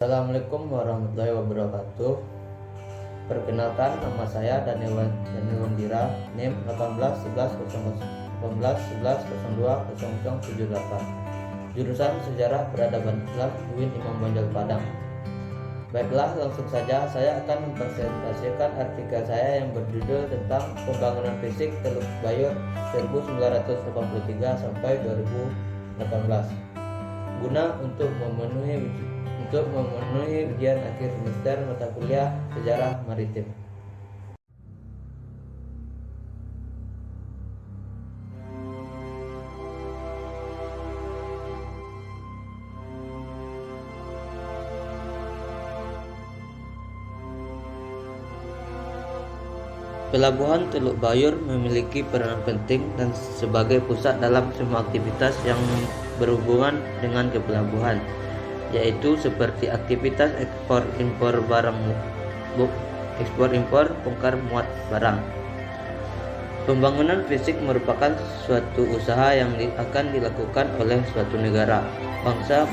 Assalamualaikum warahmatullahi wabarakatuh. Perkenalkan, nama saya Daniel Wandira, NIM 1811011811020078. Jurusan Sejarah Peradaban Islam, UIN Imam Bonjol Padang. Baiklah, langsung saja saya akan mempresentasikan artikel saya yang berjudul tentang pembangunan fisik Teluk Bayur 1983 sampai 2018. Guna untuk memenuhi ujian akhir semester mata kuliah Sejarah Maritim. Pelabuhan Teluk Bayur memiliki peranan penting dan sebagai pusat dalam semua aktivitas yang berhubungan dengan kepelabuhan, yaitu seperti aktivitas ekspor impor bongkar muat barang. Pembangunan fisik merupakan suatu usaha yang akan dilakukan oleh suatu negara, bangsa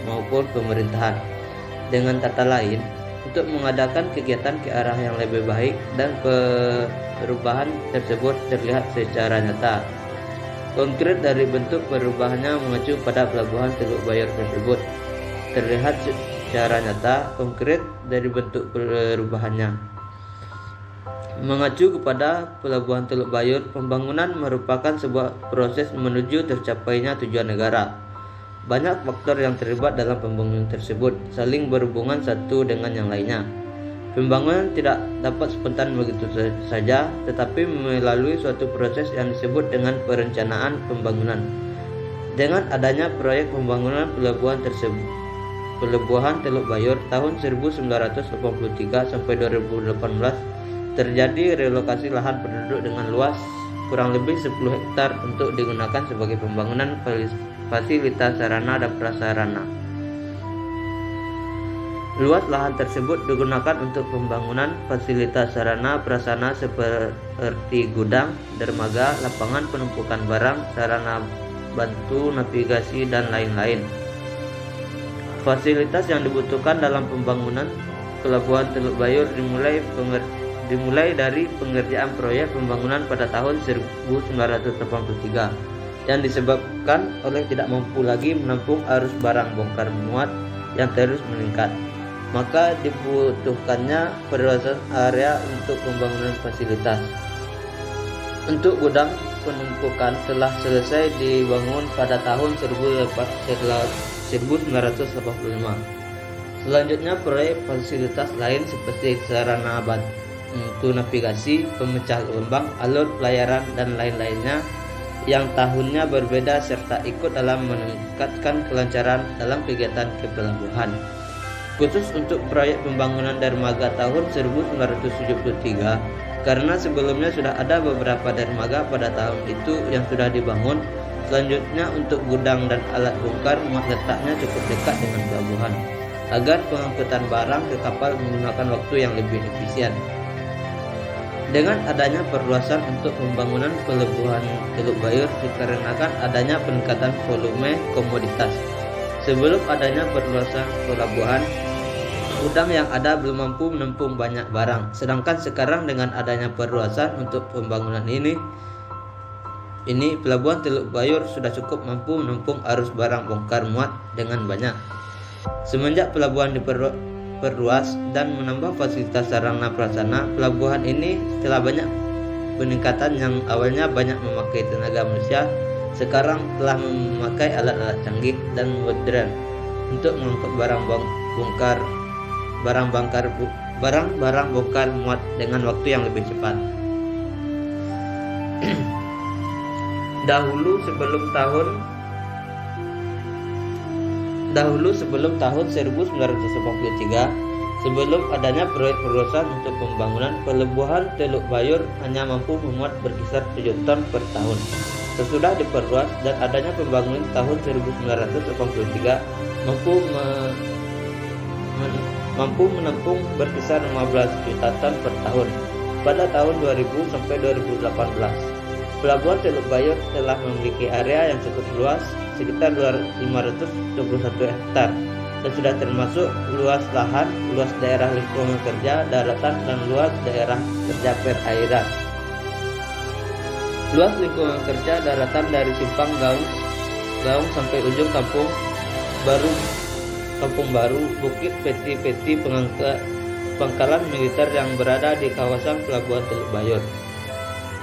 maupun pemerintahan. Dengan kata lain, untuk mengadakan kegiatan ke arah yang lebih baik, dan perubahan tersebut terlihat secara nyata. Konkret dari bentuk perubahannya mengacu pada pelabuhan Teluk Bayur tersebut. Terlihat secara nyata, konkret dari bentuk perubahannya mengacu kepada pelabuhan Teluk Bayur. Pembangunan merupakan sebuah proses menuju tercapainya tujuan negara. Banyak faktor yang terlibat dalam pembangunan tersebut, saling berhubungan satu dengan yang lainnya. Pembangunan tidak dapat spontan begitu saja, tetapi melalui suatu proses yang disebut dengan perencanaan pembangunan. Dengan adanya proyek pembangunan pelabuhan Teluk Bayur tahun 1983 sampai 2018, terjadi relokasi lahan penduduk dengan luas kurang lebih 10 hektar untuk digunakan sebagai pembangunan fasilitas sarana dan prasarana. Luas lahan tersebut digunakan untuk pembangunan fasilitas sarana prasarana seperti gudang, dermaga, lapangan penumpukan barang, sarana bantu navigasi, dan lain-lain. Fasilitas yang dibutuhkan dalam pembangunan pelabuhan Teluk Bayur dimulai dari pengerjaan proyek pembangunan pada tahun 1983 yang disebabkan oleh tidak mampu lagi menampung arus barang bongkar muat yang terus meningkat. Maka dibutuhkannya perluasan area untuk pembangunan fasilitas. Untuk gudang penumpukan telah selesai dibangun pada tahun 1985. Selanjutnya proyek fasilitas lain seperti sarana bantu navigasi, pemecah gelombang, alur pelayaran, dan lain-lainnya yang tahunnya berbeda serta ikut dalam meningkatkan kelancaran dalam kegiatan kepelabuhan. Khusus untuk proyek pembangunan dermaga tahun 1973, karena sebelumnya sudah ada beberapa dermaga pada tahun itu yang sudah dibangun. Selanjutnya untuk gudang dan alat bongkar muat letaknya cukup dekat dengan pelabuhan, agar pengangkutan barang ke kapal menggunakan waktu yang lebih efisien. Dengan adanya perluasan untuk pembangunan pelabuhan Teluk Bayur dikarenakan adanya peningkatan volume komoditas. Sebelum adanya perluasan pelabuhan, gudang yang ada belum mampu menampung banyak barang. Sedangkan sekarang dengan adanya perluasan untuk pembangunan ini pelabuhan Teluk Bayur sudah cukup mampu menampung arus barang bongkar muat dengan banyak. Semenjak pelabuhan diperluas dan menambah fasilitas sarana prasarana, pelabuhan ini telah banyak peningkatan. Yang awalnya banyak memakai tenaga manusia, sekarang telah memakai alat-alat canggih dan modern untuk mengangkut barang bongkar muat dengan waktu yang lebih cepat. Dahulu sebelum tahun 1983, sebelum adanya proyek perluasan untuk pembangunan, pelabuhan Teluk Bayur hanya mampu memuat berkisar 7 ton per tahun. Sesudah diperluas dan adanya pembangunan tahun 1983, mampu menampung berkisar 15 juta ton per tahun. Pada tahun 2000 sampai 2018, Pelabuhan Teluk Bayur telah memiliki area yang cukup luas, sekitar 521 hektar, dan sudah termasuk luas lahan, luas daerah lingkungan kerja, daratan, dan luas daerah kerja perairan. Luas lingkungan kerja daratan dari Simpang Gaung sampai ujung Kampung Baru, Bukit Peti, pangkalan militer yang berada di kawasan Pelabuhan Teluk Bayur.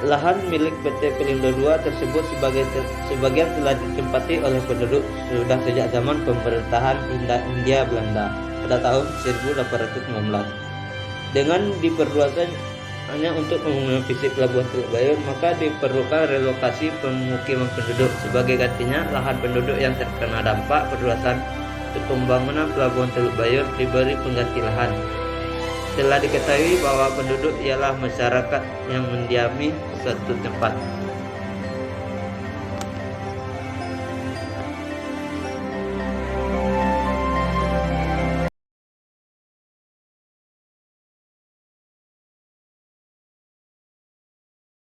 Lahan milik PT Pelindo II tersebut sebagian telah ditempati oleh penduduk sudah sejak zaman pemerintahan Hindia Belanda pada tahun 1819. Dengan diperluasnya hanya untuk pembangunan fisik Pelabuhan Teluk Bayur, maka diperlukan relokasi pemukiman penduduk. Sebagai gantinya, lahan penduduk yang terkena dampak perluasan untuk pembangunan Pelabuhan Teluk Bayur diberi pengganti lahan. Telah diketahui bahwa penduduk ialah masyarakat yang mendiami suatu tempat.